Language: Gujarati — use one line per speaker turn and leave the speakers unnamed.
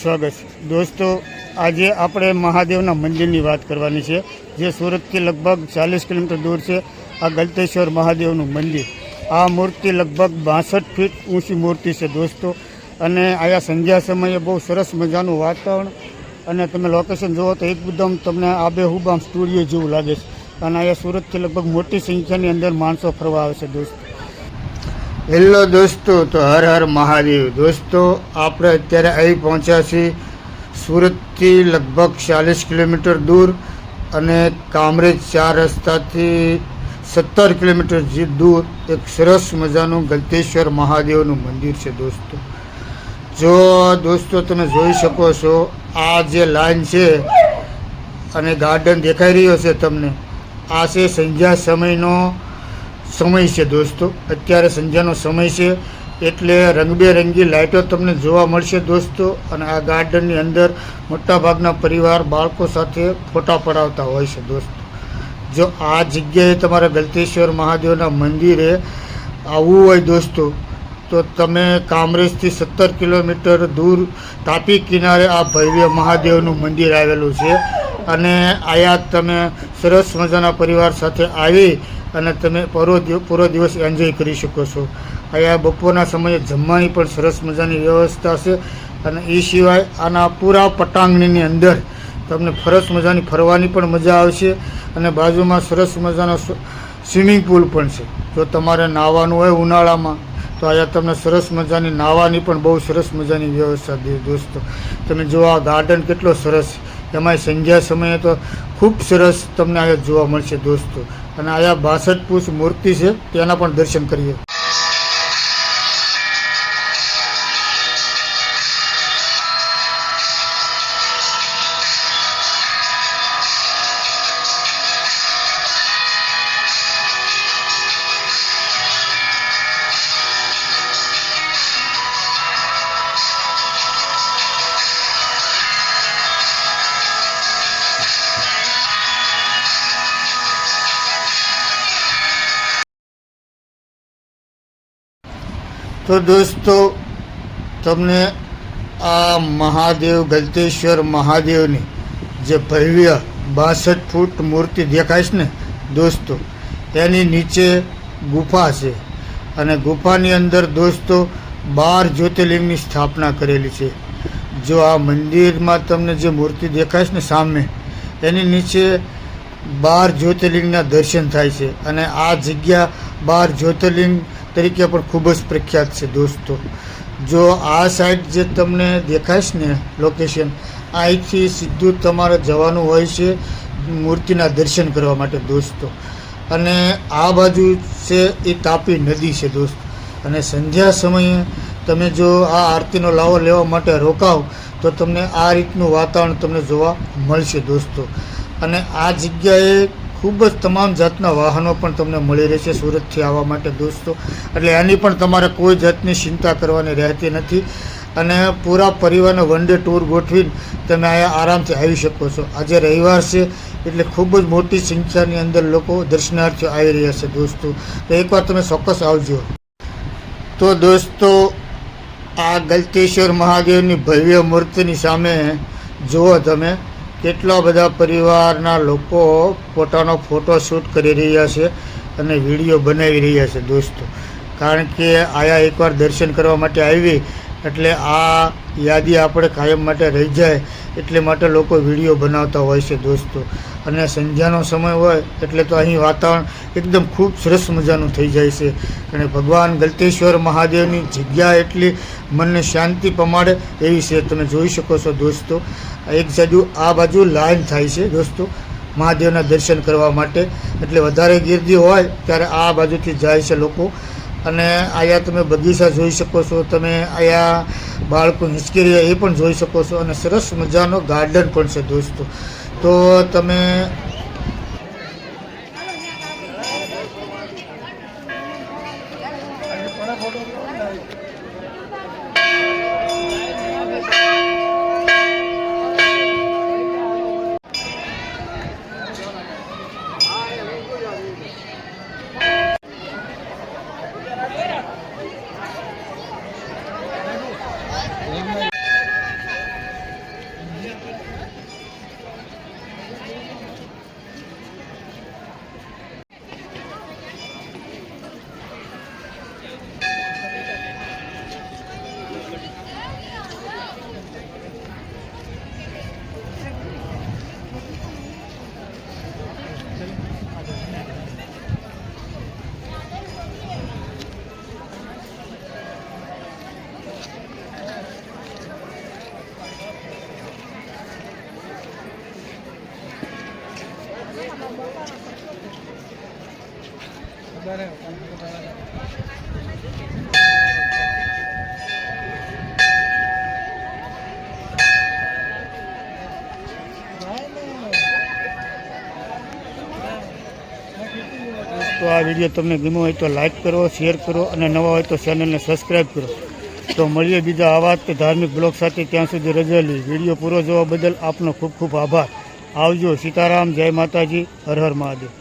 સ્વાગત દોસ્તો, આજે આપણે મહાદેવના મંદિરની વાત કરવાની છે, જે સુરતથી લગભગ 40 કિલોમીટર દૂર છે. આ ગલતેશ્વર મહાદેવનું મંદિર. આ મૂર્તિ લગભગ 62 ફીટ ઊંચી મૂર્તિ છે દોસ્તો. અને અહીંયા સંધ્યા સમયે બહુ સરસ મજાનું વાતાવરણ, અને તમે લોકેશન જુઓ તો એકદમ તમને આબેહૂબ આમ સ્ટુડિયો જેવું લાગે છે. અને અહીંયા સુરતથી લગભગ મોટી સંખ્યાની અંદર માણસો ફરવા આવે છે દોસ્તો. હેલો દોસ્તો, તો હર હર મહાદેવ. દોસ્તો, આપણે અત્યારે અહીં પહોંચ્યા છીએ સુરતથી લગભગ 40 કિલોમીટર દૂર, અને કામરેજ 4 રસ્તાથી 17 કિલોમીટર દૂર એક સરસ મજાનું ગલતેશ્વર મહાદેવનું મંદિર છે દોસ્તો. જો દોસ્તો તમે જોઈ શકો છો, આ જે લાઈન છે અને ગાર્ડન દેખાઈ રહ્યો છે તમને, આ છે સંધ્યા સમયનો સમય છે દોસ્તો. અત્યારે સંધ્યાનો સમય છે એટલે રંગબેરંગી લાઇટો તમને જોવા મળશે દોસ્તો. અને આ ગાર્ડનની અંદર મોટાભાગના પરિવાર બાળકો સાથે ફોટા પડાવતા હોય છે દોસ્તો. જો આ જગ્યાએ તમારા ગલતેશ્વર મહાદેવના મંદિરે આવવું હોય દોસ્તો, તો તમે કામરેજથી 17 કિલોમીટર દૂર તાપી કિનારે આ ભવ્ય મહાદેવનું મંદિર આવેલું છે. અને આયા તમે સરસ મજાના પરિવાર સાથે આવી અને તમે પૂરો દિવસ એન્જોય કરી શકો છો. અહીંયા બપોરના સમયે જમવાની પણ સરસ મજાની વ્યવસ્થા છે. અને એ સિવાય આના પૂરા પટાંગણની અંદર તમને સરસ મજાની ફરવાની પણ મજા આવશે. અને બાજુમાં સરસ મજાનો સ્વિમિંગ પુલ પણ છે. જો તમારે નાહવાનું હોય ઉનાળામાં, તો અહીંયા તમને સરસ મજાની નાહવાની પણ બહુ સરસ મજાની વ્યવસ્થા દે દોસ્તો. તમે જો આ ગાર્ડન કેટલો સરસ, એમાં સંધ્યા સમયે તો ખૂબ સરસ તમને અહીંયા જોવા મળશે દોસ્તો. અને અહીંયા 62 ફૂટ મૂર્તિ છે, તેના પણ દર્શન કરીએ. તો દોસ્તો, તમને આ મહાદેવ ગલતેશ્વર મહાદેવની જે ભવ્ય 62 ફૂટ મૂર્તિ દેખાય છે ને દોસ્તો, એની નીચે ગુફા છે. અને ગુફાની અંદર દોસ્તો 12 જ્યોતિર્લિંગની સ્થાપના કરેલી છે. જો આ મંદિરમાં તમને જે મૂર્તિ દેખાય છે ને સામે, એની નીચે 12 જ્યોતિર્લિંગના દર્શન થાય છે. અને આ જગ્યા 12 જ્યોતિર્લિંગ તરીકે પણ ખૂબ જ પ્રખ્યાત છે દોસ્તો. જો આ સાઈડ જે તમને દેખાય છે ને લોકેશન, અહીંથી સીધું તમારે જવાનું હોય છે મૂર્તિના દર્શન કરવા માટે દોસ્તો. અને આ બાજુ છે એ તાપી નદી છે દોસ્તો. અને સંધ્યા સમયે તમે જો આ આરતીનો લાવો લેવા માટે રોકાવ, તો તમને આ રીતનું વાતાવરણ તમને જોવા મળશે દોસ્તો. અને આ જગ્યાએ ખૂબ જ તમામ જાતના વાહનો પણ તમને મળી રહેશે સુરતથી આવવા માટે દોસ્તો. એટલે એની પણ તમારે કોઈ જાતની ચિંતા કરવાની રહેતી નથી. અને પૂરા પરિવારનો વન ડે ટૂર ગોઠવીને તમે અહીંયા આરામથી આવી શકો છો. આજે રવિવાર છે એટલે ખૂબ જ મોટી સંખ્યાની અંદર લોકો દર્શનાર્થીઓ આવી રહ્યા છે દોસ્તો. તો એકવાર તમે ચોક્કસ આવજો. તો દોસ્તો, આ ગલતેશ્વર મહાદેવની ભવ્ય મૂર્તિની સામે જુઓ તમે, કેટલા બધા પરિવારના લોકો પોતાનો ફોટોશૂટ કરી રહ્યા છે અને વિડીયો બનાવી રહ્યા છે દોસ્તો. કારણ કે આયા એકવાર દર્શન કરવા માટે આવી એટલે આ યાદી આપણે કાયમ માટે રહી જાય, એટલે માટે લોકો વિડીયો બનાવતા હોય છે દોસ્તો. અને સંધ્યાનો સમય હોય એટલે તો અહીં વાતાવરણ એકદમ ખૂબ સરસ મજાનું થઈ જાય છે. અને ભગવાન ગલતેશ્વર મહાદેવની જગ્યા એટલી મનને શાંતિ પમાડે એવી છે. તમે જોઈ શકો છો દોસ્તો, એક બાજુ લાઈન થાય છે દોસ્તો મહાદેવના દર્શન કરવા માટે. એટલે વધારે ગીર્દી હોય ત્યારે આ બાજુથી જાય છે લોકો. અને અહીંયા તમે બગીચા જોઈ શકો છો, તમે અહીંયા બાળકો હિંચકી રહ્યા એ પણ જોઈ શકો છો. અને સરસ મજાનો ગાર્ડન પણ છે દોસ્તો. તો તમે તો આ વિડીયો તમને ગમ્યો હોય તો લાઈક કરો, શેર કરો અને નવા હોય તો ચેનલને સબસ્ક્રાઈબ કરો. તો મળીએ બીજા આવા જ ધાર્મિક બ્લોગ સાથે. ત્યાં સુધી રજા લઈ. વિડીયો પૂરો જોવા બદલ આપનો ખૂબ ખૂબ આભાર. આવજો. સીતારામ, જય માતાજી, હર હર મહાદેવ.